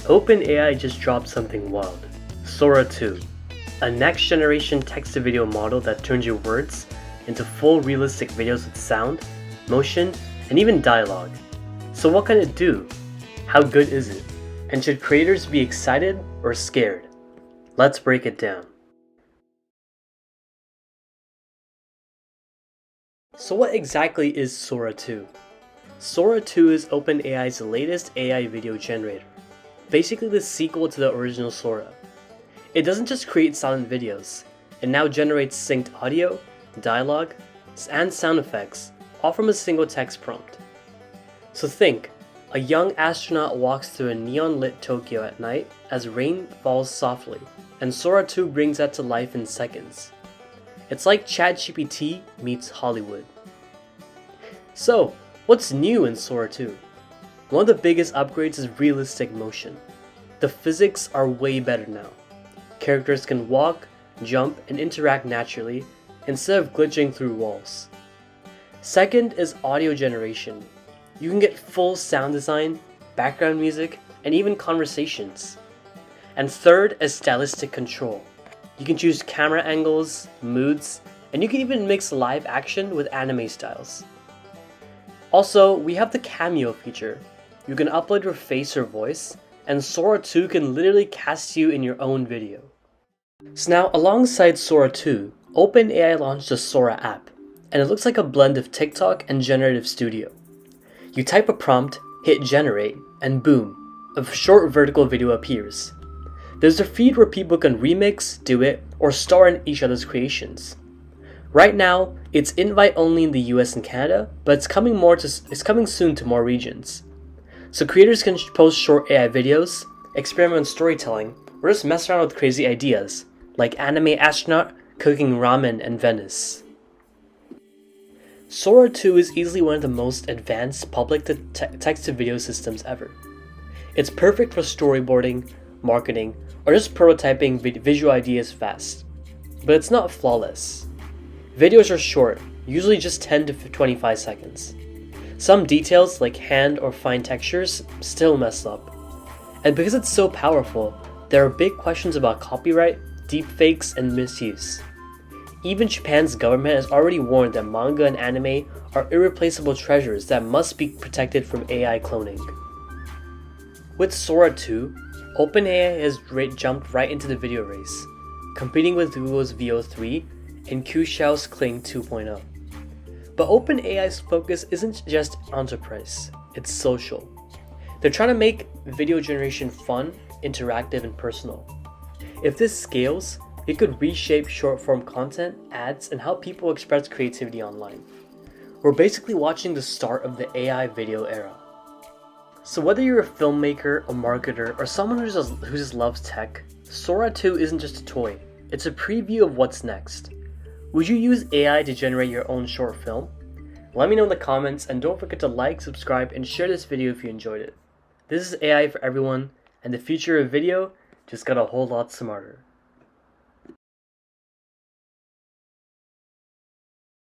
OpenAI just dropped something wild. Sora 2, a next-generation text-to-video model that turns your words into full realistic videos with sound, motion, and even dialogue. So what can it do? How good is it? And should creators be excited or scared? Let's break it down. So what exactly is Sora 2? Sora 2 is OpenAI's latest AI video generator, basically the sequel to the original Sora. It doesn't just create silent videos, it now generates synced audio, dialogue, and sound effects, all from a single text prompt. So think, a young astronaut walks through a neon-lit Tokyo at night as rain falls softly, and Sora 2 brings that to life in seconds. It's like ChatGPT meets Hollywood. So, what's new in Sora 2? One of the biggest upgrades is realistic motion. The physics are way better now. Characters can walk, jump, and interact naturally instead of glitching through walls. Second is audio generation. You can get full sound design, background music, and even conversations. And third is stylistic control. You can choose camera angles, moods, and you can even mix live action with anime styles. Also, we have the cameo feature. You can upload your face or voice, and Sora 2 can literally cast you in your own video. So now, alongside Sora 2, OpenAI launched the Sora app, and it looks like a blend of TikTok and Generative Studio. You type a prompt, hit generate, and boom, a short vertical video appears. There's a feed where people can remix, duet, or star in each other's creations. Right now, it's invite only in the US and Canada, but it's coming soon to more regions. So creators can post short AI videos, experiment with storytelling, or just mess around with crazy ideas, like anime astronaut cooking ramen in Venice. Sora 2 is easily one of the most advanced public text-to-video systems ever. It's perfect for storyboarding, marketing, or just prototyping visual ideas fast. But it's not flawless. Videos are short, usually just 10 to 25 seconds. Some details like hand or fine textures still mess up. And because it's so powerful, there are big questions about copyright, deepfakes, and misuse. Even Japan's government has already warned that manga and anime are irreplaceable treasures that must be protected from AI cloning. With Sora 2, OpenAI has jumped right into the video race, competing with Google's Veo 3 and Qiuxiao's Kling 2.0. But OpenAI's focus isn't just enterprise, it's social. They're trying to make video generation fun, interactive, and personal. If this scales, it could reshape short-form content, ads, and how people express creativity online. We're basically watching the start of the AI video era. So whether you're a filmmaker, a marketer, or someone who just loves tech, Sora 2 isn't just a toy, it's a preview of what's next. Would you use AI to generate your own short film? Let me know in the comments, and don't forget to like, subscribe, and share this video if you enjoyed it. This is AI for everyone, and the future of video just got a whole lot smarter.